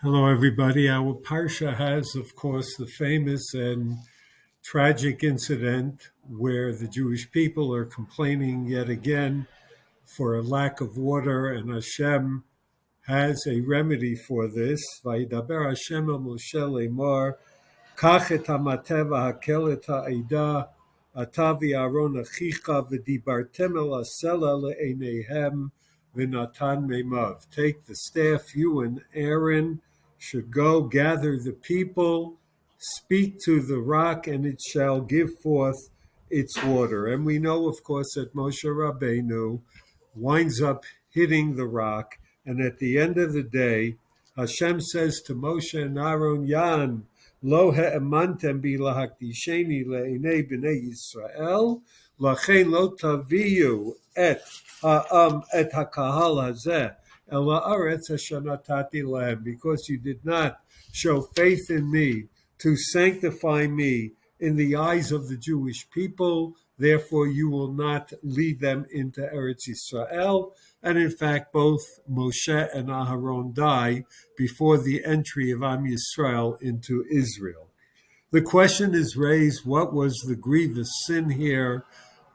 Hello, everybody. Our Parsha has, of course, the famous and tragic incident where the Jewish people are complaining yet again for a lack of water, and Hashem has a remedy for this. Vayidaber Hashem el Moshe lemar, קח את המטה והקל את העדה, אתה ואהרון אחיך, ודיברתם אל הסלע לעיניהם, ונתן מימיו. Take the staff, you and Aaron should go gather the people, speak to the rock, and it shall give forth its water. And we know, of course, that Moshe Rabbeinu winds up hitting the rock, and at the end of the day, Hashem says to Moshe and Aaron, Yan, lo ha'emantem bi lahakdisheni le'enei b'nei Yisrael, lachen lo taviyu et hakahal hazeh el ha'aretz asher natati lehem, because you did not show faith in me to sanctify me in the eyes of the Jewish people, therefore you will not lead them into Eretz Yisrael. And in fact, both Moshe and Aharon die before the entry of Am Yisrael into Israel. The question is raised, what was the grievous sin here?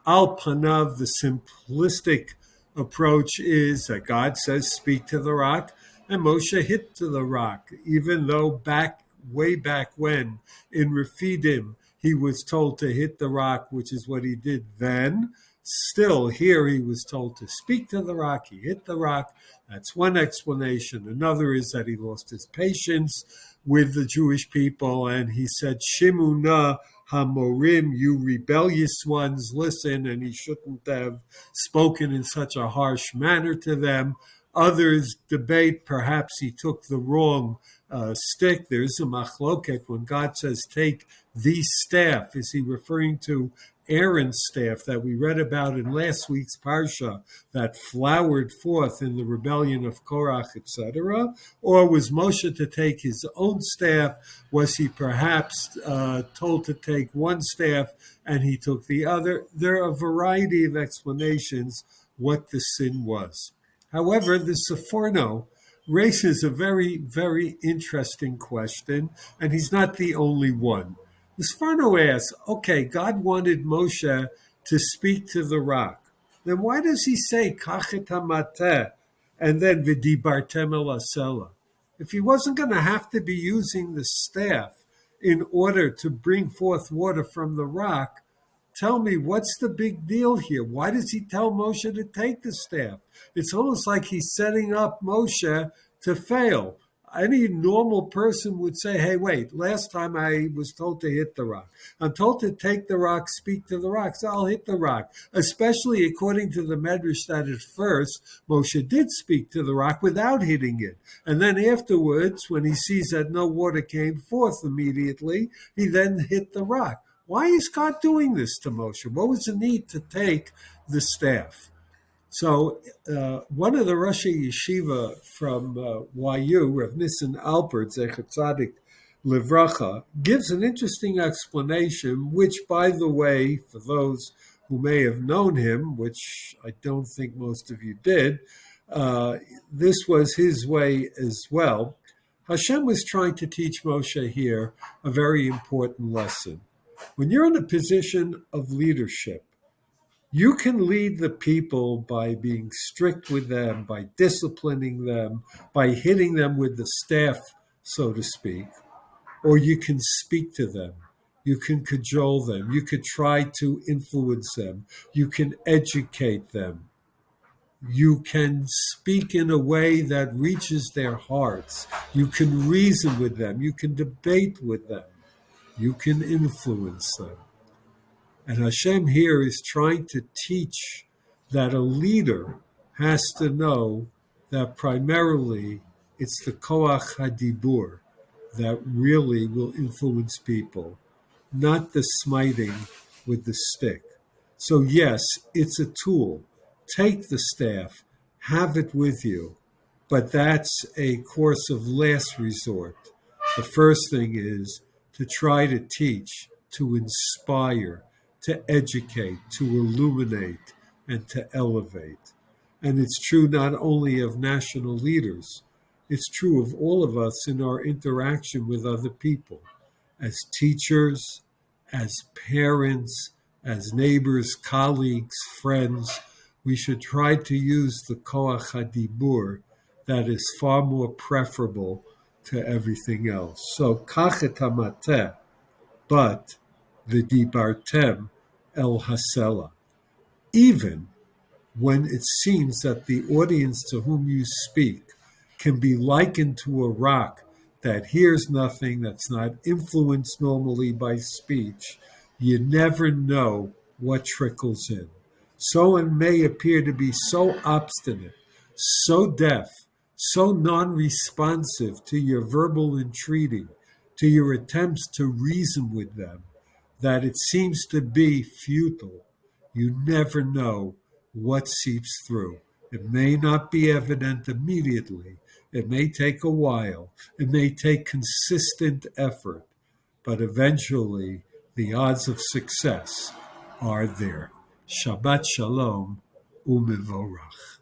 Al Panav, the simplistic approach is that God says, speak to the rock, and Moshe hit to the rock, even though way back when, in Refidim, he was told to hit the rock, which is what he did then. Still, here he was told to speak to the rock. He hit the rock. That's one explanation. Another is that he lost his patience with the Jewish people, and he said, Shimuna Hamorim, you rebellious ones, listen, and he shouldn't have spoken in such a harsh manner to them. Others debate perhaps he took the wrong stick. There's a machloket when God says take the staff. Is he referring to Aaron's staff that we read about in last week's Parsha that flowered forth in the rebellion of Korach, etc.? Or was Moshe to take his own staff? Was he perhaps told to take one staff and he took the other? There are a variety of explanations what the sin was. However, the Seforno raises a very, very interesting question, and he's not the only one. The Seforno asks, okay, God wanted Moshe to speak to the rock. Then why does he say, Kach et hamateh, and then v'dibartem el hasela? If he wasn't going to have to be using the staff in order to bring forth water from the rock, tell me, what's the big deal here? Why does he tell Moshe to take the staff? It's almost like he's setting up Moshe to fail. Any normal person would say, hey, wait, last time I was told to hit the rock. I'm told to take the rock, speak to the rock, so I'll hit the rock. Especially according to the Medrash that at first, Moshe did speak to the rock without hitting it. And then afterwards, when he sees that no water came forth immediately, he then hit the rock. Why is God doing this to Moshe? What was the need to take the staff? So one of the Rosh Yeshiva from YU, Rav Nissen Alpert, Zecher Tzadik Livracha, gives an interesting explanation, which, by the way, for those who may have known him, which I don't think most of you did, this was his way as well. Hashem was trying to teach Moshe here a very important lesson. When you're in a position of leadership, you can lead the people by being strict with them, by disciplining them, by hitting them with the staff, so to speak, or you can speak to them. You can cajole them. You could try to influence them. You can educate them. You can speak in a way that reaches their hearts. You can reason with them. You can debate with them. You can influence them. And Hashem here is trying to teach that a leader has to know that primarily it's the koach hadibur that really will influence people, not the smiting with the stick. So yes, it's a tool. Take the staff, have it with you, but that's a course of last resort. The first thing is to try to teach, to inspire, to educate, to illuminate, and to elevate. And it's true not only of national leaders, It's true of all of us in our interaction with other people, as teachers, as parents, as neighbors, colleagues, friends. We should try to use the koach hadibur that is far more preferable to everything else. So, kachet hamateh, but v'dibartem el hasela. Even when it seems that the audience to whom you speak can be likened to a rock that hears nothing, that's not influenced normally by speech, you never know what trickles in. Someone may appear to be so obstinate, so deaf, so non responsive to your verbal entreaty, to your attempts to reason with them, that it seems to be futile. You never know what seeps through. It may not be evident immediately. It may take a while. It may take consistent effort, but eventually the odds of success are there. Shabbat Shalom u'mevorach.